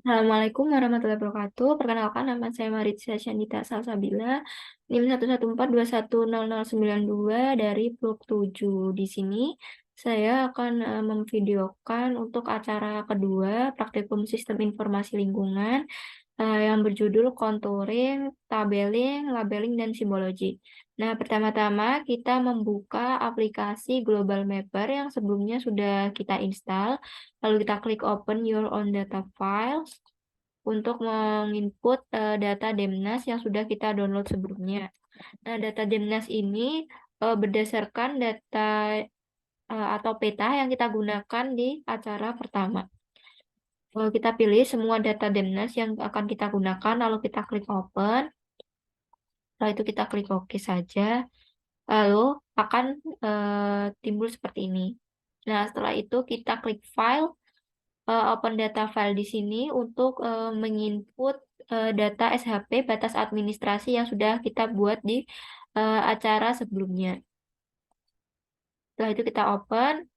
Assalamualaikum warahmatullahi wabarakatuh. Perkenalkan, nama saya Maritza Syanita Salsabila, NIM 114210092 dari Blok 7. Di sini saya akan memvideokan untuk acara kedua Praktikum Sistem Informasi Lingkungan yang berjudul Contouring, Tabeling, Labeling, dan Simbologi. Nah, pertama-tama kita membuka aplikasi Global Mapper yang sebelumnya sudah kita install. Lalu kita klik Open Your Own Data Files untuk menginput data Demnas yang sudah kita download sebelumnya. Nah, data Demnas ini berdasarkan data atau peta yang kita gunakan di acara pertama. Kita pilih semua data Demnas yang akan kita gunakan, lalu kita klik Open. Setelah itu kita klik OK saja. Lalu akan timbul seperti ini. Nah, setelah itu kita klik File, Open Data File di sini untuk menginput data SHP batas administrasi yang sudah kita buat di acara sebelumnya. Setelah itu kita open.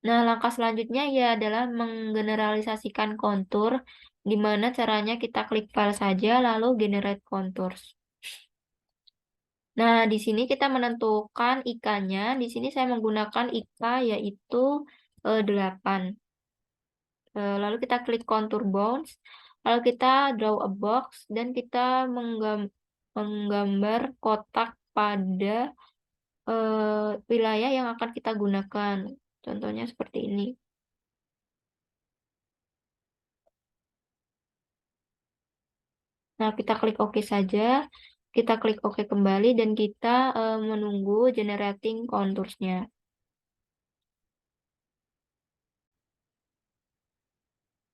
Nah, langkah selanjutnya ya adalah menggeneralisasikan kontur, di mana caranya kita klik file saja lalu generate contours. Nah, di sini kita menentukan IK-nya. Di sini saya menggunakan IK yaitu 8. Lalu kita klik contour bounds. Lalu kita draw a box dan kita menggambar kotak pada wilayah yang akan kita gunakan. Contohnya seperti ini. Nah, kita klik OK saja. Kita klik OK kembali dan kita menunggu generating contoursnya.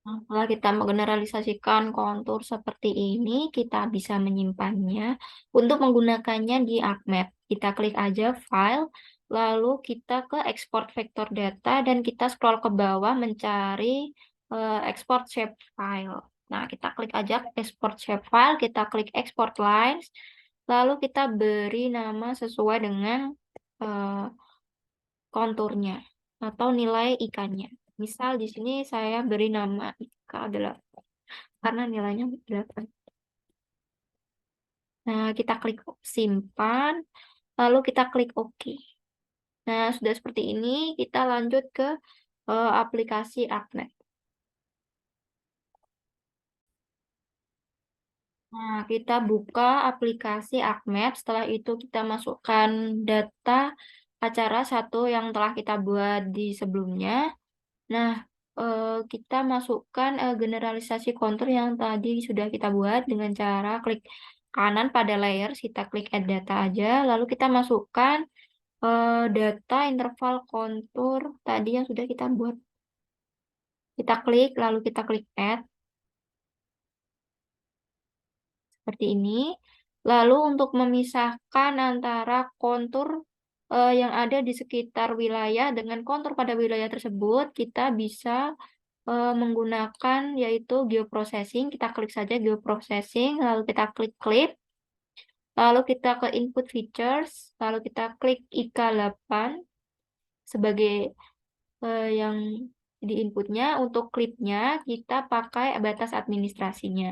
Setelah kita menggeneralisasikan kontur seperti ini, kita bisa menyimpannya untuk menggunakannya di ArcMap. Kita klik aja File, lalu kita ke Export Vector Data, dan kita scroll ke bawah mencari Export Shapefile. Nah, kita klik aja Export Shapefile, kita klik Export Lines, lalu kita beri nama sesuai dengan konturnya atau nilai ikannya. Misal di sini saya beri nama IK 8 karena nilainya 8. Nah, kita klik simpan, lalu kita klik OK. Nah, sudah seperti ini, kita lanjut ke aplikasi ArcMap. Nah, kita buka aplikasi ArcMap, setelah itu kita masukkan data acara satu yang telah kita buat di sebelumnya. Nah, kita masukkan generalisasi kontur yang tadi sudah kita buat dengan cara klik kanan pada layer, kita klik add data aja, lalu kita masukkan data interval kontur tadi yang sudah kita buat. Kita klik, lalu kita klik add, seperti ini. Lalu untuk memisahkan antara kontur yang ada di sekitar wilayah dengan kontur pada wilayah tersebut, kita bisa menggunakan yaitu geoprocessing. Kita klik saja geoprocessing, lalu kita klik clip, lalu kita ke input features, lalu kita klik IK8 sebagai yang di inputnya. Untuk clipnya kita pakai batas administrasinya.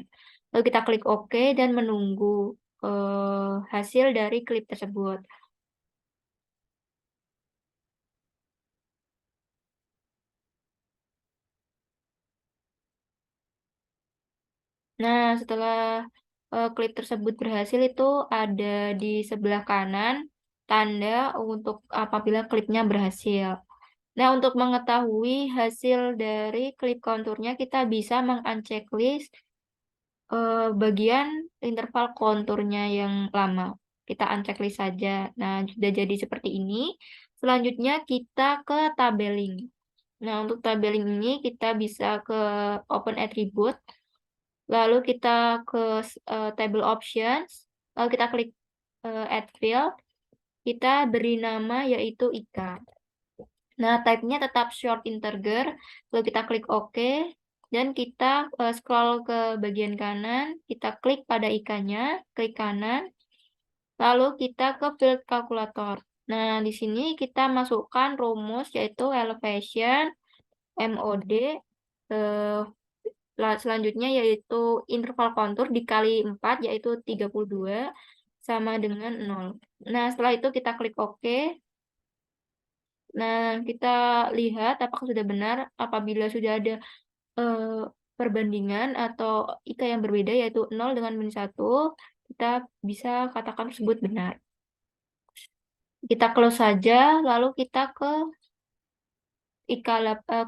Lalu kita klik OK dan menunggu hasil dari clip tersebut. Nah, setelah klip tersebut berhasil itu ada di sebelah kanan tanda untuk apabila klipnya berhasil. Nah, untuk mengetahui hasil dari klip konturnya, kita bisa meng-unchecklist bagian interval konturnya yang lama. Kita unchecklist saja. Nah, sudah jadi seperti ini. Selanjutnya kita ke tabeling. Nah, untuk tabeling ini kita bisa ke Open Attribute. Lalu kita ke Table Options. Lalu kita klik Add Field. Kita beri nama yaitu IK. Nah, type-nya tetap short integer. Lalu kita klik OK. Dan kita scroll ke bagian kanan. Kita klik pada IK-nya. Klik kanan. Lalu kita ke field calculator. Nah, di sini kita masukkan rumus yaitu elevation, MOD, Selanjutnya yaitu interval kontur dikali 4, yaitu 32, sama dengan 0. Nah, setelah itu kita klik OK. Nah, kita lihat apakah sudah benar. Apabila sudah ada perbandingan atau IK yang berbeda, yaitu 0 dengan -1, kita bisa katakan tersebut benar. Kita close saja, lalu kita ke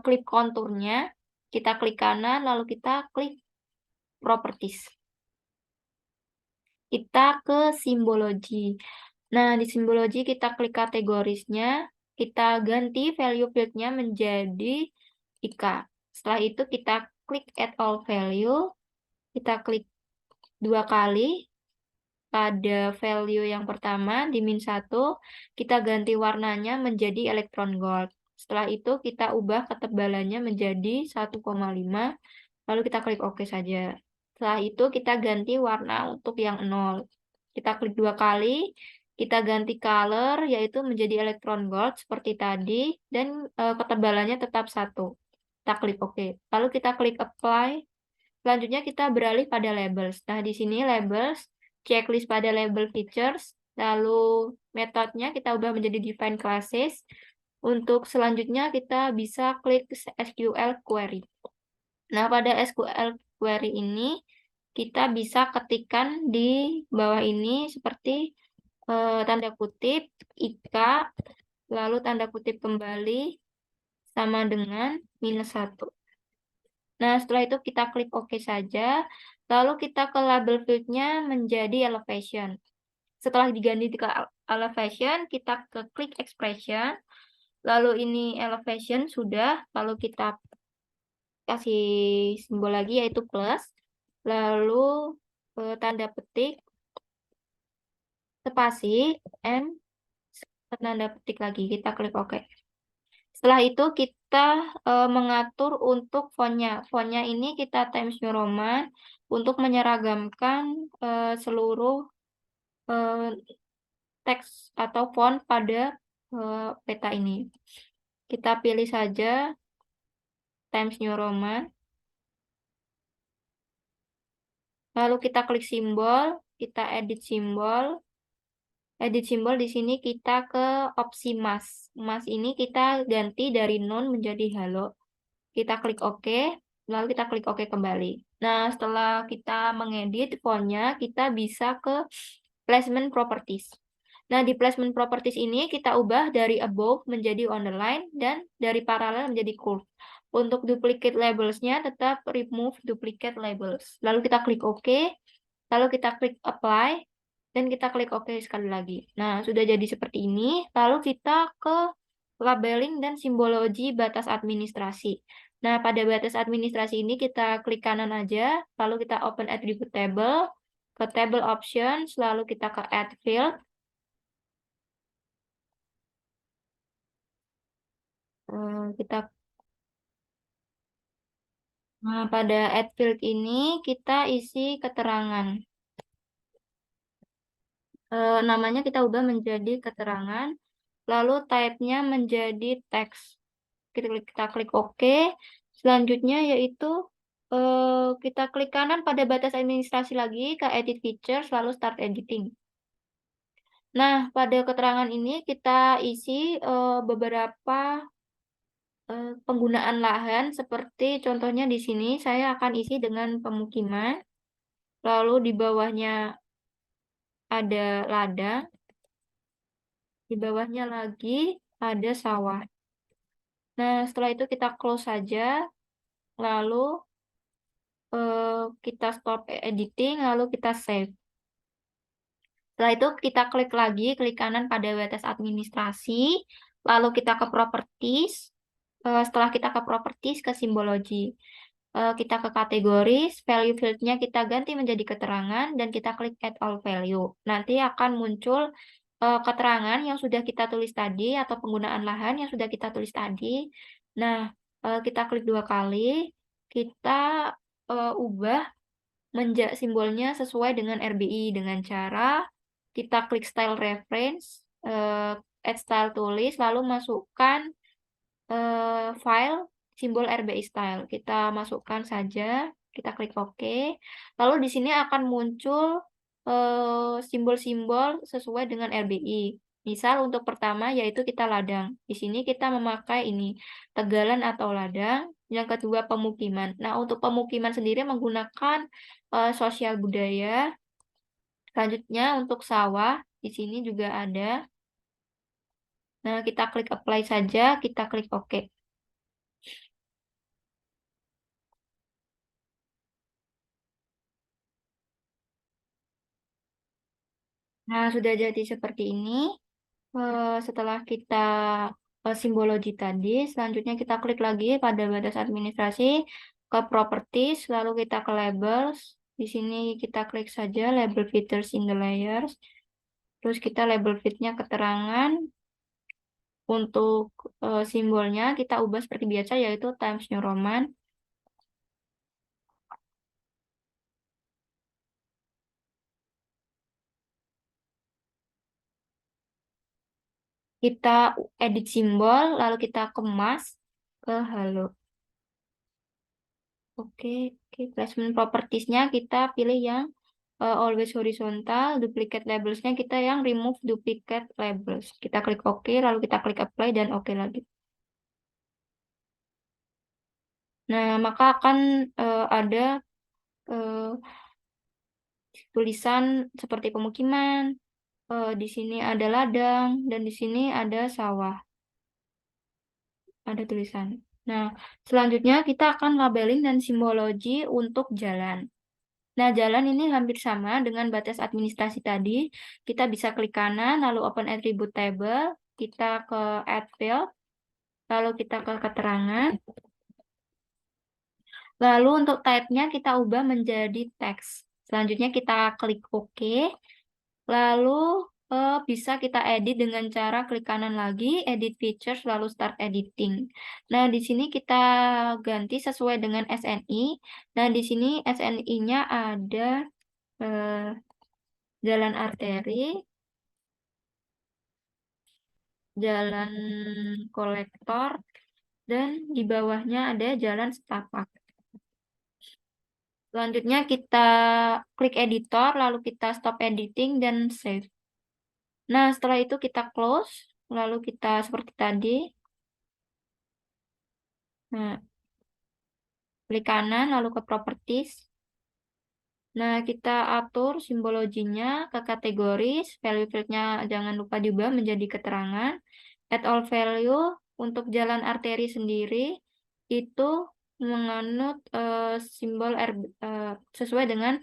klik konturnya, kita klik kanan, lalu kita klik properties. Kita ke simbologi. Nah, di simbologi kita klik kategorisnya, kita ganti value field-nya menjadi IK. Setelah itu kita klik add all value, kita klik 2 kali pada value yang pertama di -1, kita ganti warnanya menjadi electron gold. Setelah itu kita ubah ketebalannya menjadi 1,5, lalu kita klik OK saja. Setelah itu kita ganti warna untuk yang 0. Kita klik 2 kali, kita ganti color yaitu menjadi electron gold seperti tadi, dan ketebalannya tetap 1. Kita klik OK. Lalu kita klik apply. Selanjutnya kita beralih pada labels. Nah, di sini labels, checklist pada label features, lalu metodenya kita ubah menjadi define classes. Untuk selanjutnya kita bisa klik SQL query. Nah, pada SQL query ini kita bisa ketikkan di bawah ini seperti tanda kutip IK, lalu tanda kutip kembali sama dengan -1. Nah, setelah itu kita klik OK saja, lalu kita ke label field-nya menjadi elevation. Setelah diganti ke elevation, kita ke klik expression, lalu ini elevation sudah, lalu kita kasih simbol lagi yaitu plus, lalu tanda petik, spasi, M, tanda petik lagi, kita klik OK. Setelah itu kita mengatur untuk font-nya. Font-nya ini kita Times New Roman untuk menyeragamkan seluruh teks atau font pada peta ini. Kita pilih saja Times New Roman. Lalu kita klik simbol, kita edit simbol. Edit simbol di sini kita ke opsi mask. Mask ini kita ganti dari none menjadi halo. Kita klik OK, lalu kita klik OK kembali. Nah, setelah kita mengedit fontnya, kita bisa ke placement properties. Nah, di placement properties ini kita ubah dari above menjadi on the line dan dari parallel menjadi curve. Untuk duplicate labels-nya tetap remove duplicate labels. Lalu kita klik OK, lalu kita klik apply, dan kita klik OK sekali lagi. Nah, sudah jadi seperti ini. Lalu kita ke labeling dan simbologi batas administrasi. Nah, pada batas administrasi ini kita klik kanan aja, lalu kita open attribute table, ke table options, lalu kita ke add field. Nah, pada add field ini kita isi keterangan. Namanya kita ubah menjadi keterangan, lalu type-nya menjadi teks. Kita klik OK. Selanjutnya yaitu kita klik kanan pada batas administrasi lagi ke edit features, lalu start editing. Nah, pada keterangan ini kita isi beberapa penggunaan lahan, seperti contohnya di sini saya akan isi dengan pemukiman, lalu di bawahnya ada ladang, di bawahnya lagi ada sawah. Nah, setelah itu kita close saja, lalu kita stop editing, lalu kita save. Setelah itu kita klik lagi, klik kanan pada batas administrasi, lalu kita ke properties. Setelah kita ke properties, ke simbologi. Kita ke kategoris, value field-nya kita ganti menjadi keterangan, dan kita klik add all value. Nanti akan muncul keterangan yang sudah kita tulis tadi, atau penggunaan lahan yang sudah kita tulis tadi. Nah, kita klik 2 kali, kita ubah simbolnya sesuai dengan RBI dengan cara kita klik style reference, add style tulis, lalu masukkan file simbol RBI style. Kita masukkan saja. Kita klik OK. Lalu di sini akan muncul simbol-simbol sesuai dengan RBI. Misal untuk pertama yaitu kita ladang. Di sini kita memakai ini tegalan atau ladang. Yang kedua pemukiman. Nah, untuk pemukiman sendiri menggunakan sosial budaya. Selanjutnya untuk sawah di sini juga ada. Nah, kita klik apply saja, kita klik OK. Nah, sudah jadi seperti ini. Setelah kita simbologi tadi, selanjutnya kita klik lagi pada batas administrasi, ke properties, lalu kita ke labels. Di sini kita klik saja label features in the layers. Terus kita label fitnya keterangan. Untuk simbolnya kita ubah seperti biasa yaitu Times New Roman. Kita edit simbol, lalu kita kemas ke halo. Oke, placement propertiesnya kita pilih yang always horizontal, duplicate labelsnya kita yang remove duplicate labels. Kita klik OK, lalu kita klik apply dan OK lagi. Nah, maka akan ada eh, tulisan seperti pemukiman. Di sini ada ladang dan di sini ada sawah. Ada tulisan. Nah, selanjutnya kita akan labeling dan simbologi untuk jalan. Nah, jalan ini hampir sama dengan batas administrasi tadi. Kita bisa klik kanan, lalu open attribute table, kita ke add field, lalu kita ke keterangan. Lalu untuk type-nya kita ubah menjadi teks. Selanjutnya kita klik OK. Lalu bisa kita edit dengan cara klik kanan lagi, edit features, lalu start editing. Nah, di sini kita ganti sesuai dengan SNI. Nah, di sini SNI-nya ada jalan arteri, jalan kolektor, dan di bawahnya ada jalan setapak. Selanjutnya kita klik editor, lalu kita stop editing dan save. Nah, setelah itu kita close, lalu kita seperti tadi. Nah, klik kanan, lalu ke properties. Nah, kita atur simbologinya ke kategoris, value fieldnya jangan lupa diubah menjadi keterangan. Add all value untuk jalan arteri sendiri itu menganut simbol sesuai dengan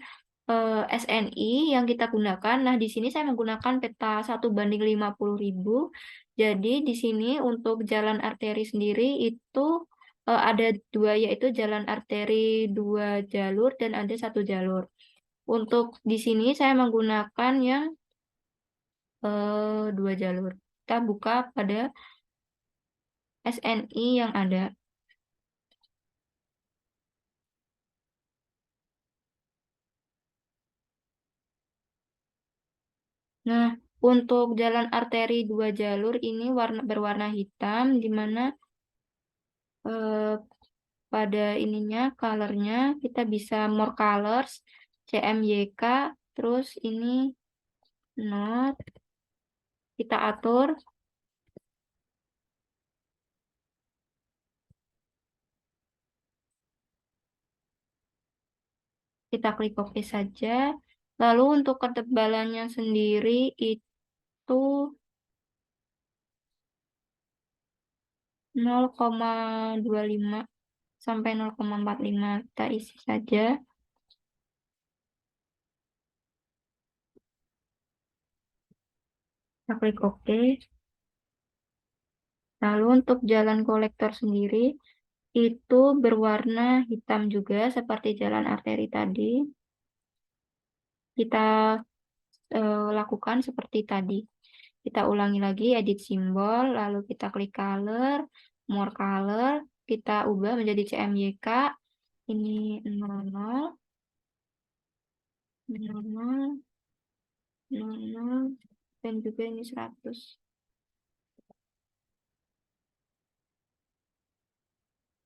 SNI yang kita gunakan. Nah, di sini saya menggunakan peta 1:50.000. Jadi, di sini untuk jalan arteri sendiri itu ada dua, yaitu jalan arteri 2 jalur dan ada 1 jalur. Untuk di sini saya menggunakan yang 2 jalur. Kita buka pada SNI yang ada. Nah, untuk jalan arteri 2 jalur ini berwarna hitam, di mana eh, pada ininya, colornya kita bisa more colors, CMYK, terus ini not, kita atur, kita klik OK saja. Lalu untuk ketebalannya sendiri itu 0,25 sampai 0,45 kita isi saja. Kita klik OK. Lalu untuk jalan kolektor sendiri itu berwarna hitam juga seperti jalan arteri tadi. Kita lakukan seperti tadi. Kita ulangi lagi edit simbol, lalu kita klik color, more color, kita ubah menjadi CMYK. Ini 00, 00, 00, dan juga ini 100.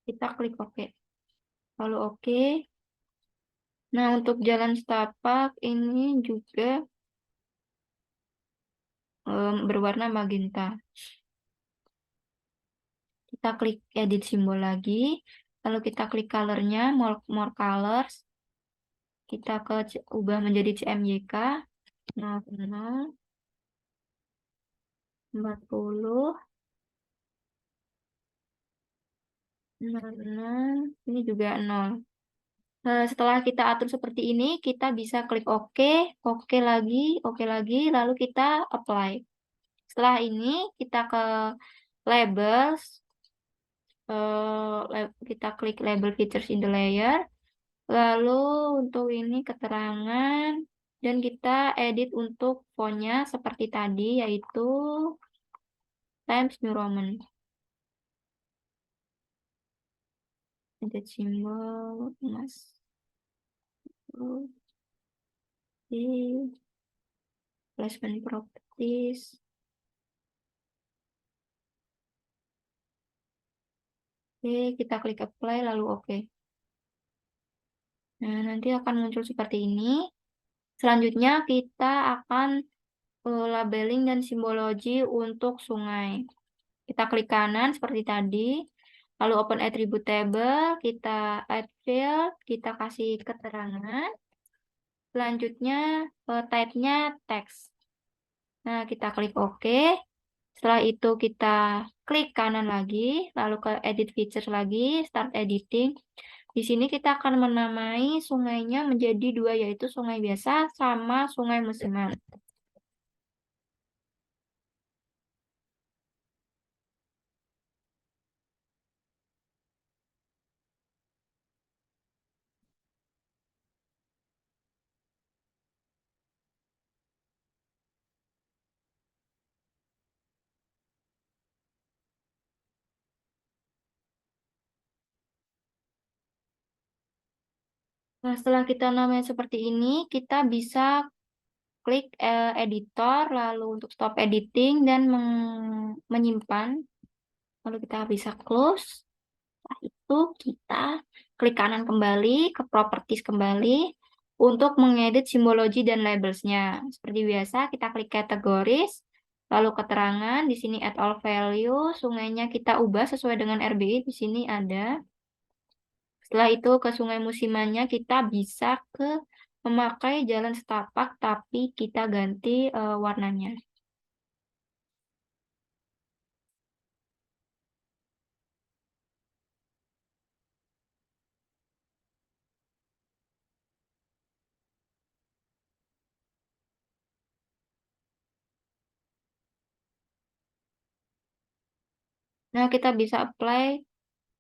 Kita klik OK. Lalu OK. Nah, untuk jalan setapak ini juga berwarna magenta. Kita klik edit simbol lagi, lalu kita klik colornya, more colors, kita ubah menjadi CMYK, 00, 40, 06, ini juga 0. Setelah kita atur seperti ini, kita bisa klik OK, OK lagi, lalu kita apply. Setelah ini, kita ke labels, kita klik label features in the layer, lalu untuk ini keterangan, dan kita edit untuk fontnya seperti tadi, yaitu Times New Roman. Edit simbol, mas. Di placement properties. Oke, kita klik apply lalu oke. Nah, nanti akan muncul seperti ini. Selanjutnya kita akan labeling dan simbologi untuk sungai. Kita klik kanan seperti tadi. Lalu open attribute table, kita add field, kita kasih keterangan. Selanjutnya type-nya text. Nah, kita klik OK. Setelah itu kita klik kanan lagi, lalu ke edit feature lagi, start editing. Di sini kita akan menamai sungainya menjadi dua, yaitu sungai biasa sama sungai musiman. Nah, setelah kita namanya seperti ini, kita bisa klik editor, lalu untuk stop editing dan menyimpan. Lalu kita bisa close. Setelah itu kita klik kanan kembali ke properties kembali untuk mengedit simbologi dan labelsnya. Seperti biasa, kita klik categories, lalu keterangan, di sini add all value, sungainya kita ubah sesuai dengan RBI, di sini ada. Setelah itu ke sungai musimannya kita bisa memakai jalan setapak tapi kita ganti warnanya. Nah, kita bisa apply,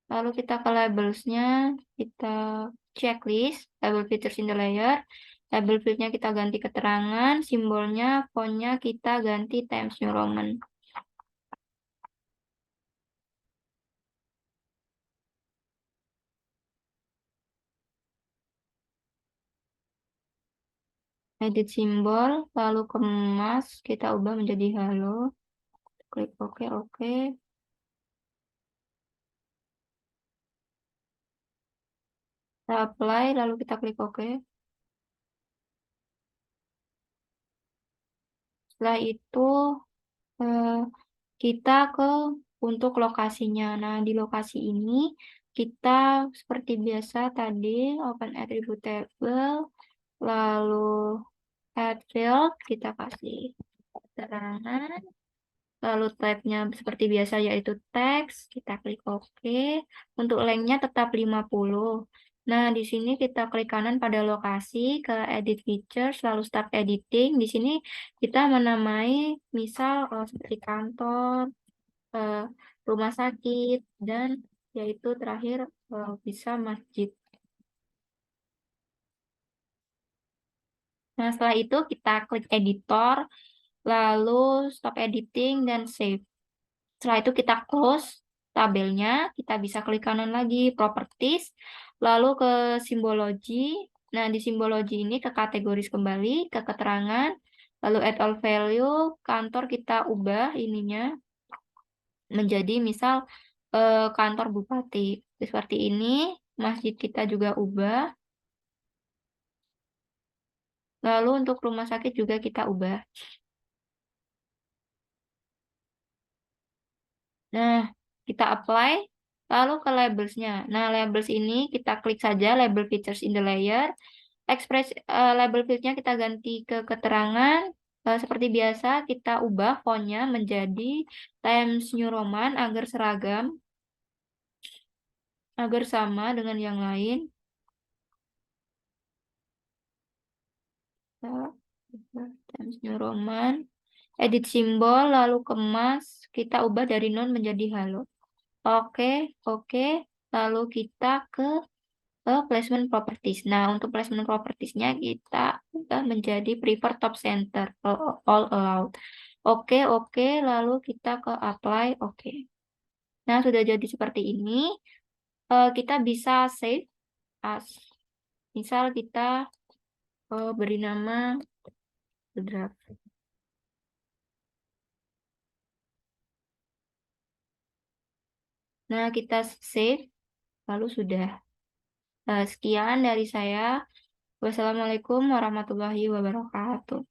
lalu kita ke labelsnya, kita checklist, label features in the layer, label fieldnya kita ganti keterangan, simbolnya, fontnya kita ganti Times New Roman. Edit simbol, lalu kemas, kita ubah menjadi halo, klik OK, OK. Kita apply, lalu kita klik OK. Setelah itu eh, kita untuk lokasinya. Nah, di lokasi ini kita seperti biasa tadi open attribute table, lalu add field, kita kasih keterangan, lalu type-nya seperti biasa yaitu teks, kita klik OK. Untuk length-nya tetap 50. Nah, di sini kita klik kanan pada lokasi, ke edit features, lalu start editing. Di sini kita menamai misal seperti kantor, eh, rumah sakit, dan yaitu terakhir bisa masjid. Nah, setelah itu kita klik editor, lalu stop editing, dan save. Setelah itu kita close tabelnya, kita bisa klik kanan lagi, properties, lalu ke simbologi. Nah, di simbologi ini ke kategoris kembali, ke keterangan, lalu add all value, kantor kita ubah ininya menjadi misal kantor bupati. Seperti ini, masjid kita juga ubah. Lalu untuk rumah sakit juga kita ubah. Nah, kita apply, lalu ke labelsnya. Nah, labels ini kita klik saja label features in the layer. Label fieldnya kita ganti ke keterangan. Seperti biasa, kita ubah fontnya menjadi Times New Roman agar seragam, agar sama dengan yang lain. Times New Roman. Edit simbol, lalu kemas. Kita ubah dari non menjadi halo. Oke, oke. Lalu kita ke placement properties. Nah, untuk placement propertiesnya kita ubah menjadi prefer top center, all allowed. Oke, oke. Lalu kita ke apply, oke. Nah, sudah jadi seperti ini. Kita bisa save as. Misal kita beri nama draft. Nah, kita save, lalu sudah. Sekian dari saya. Wassalamualaikum warahmatullahi wabarakatuh.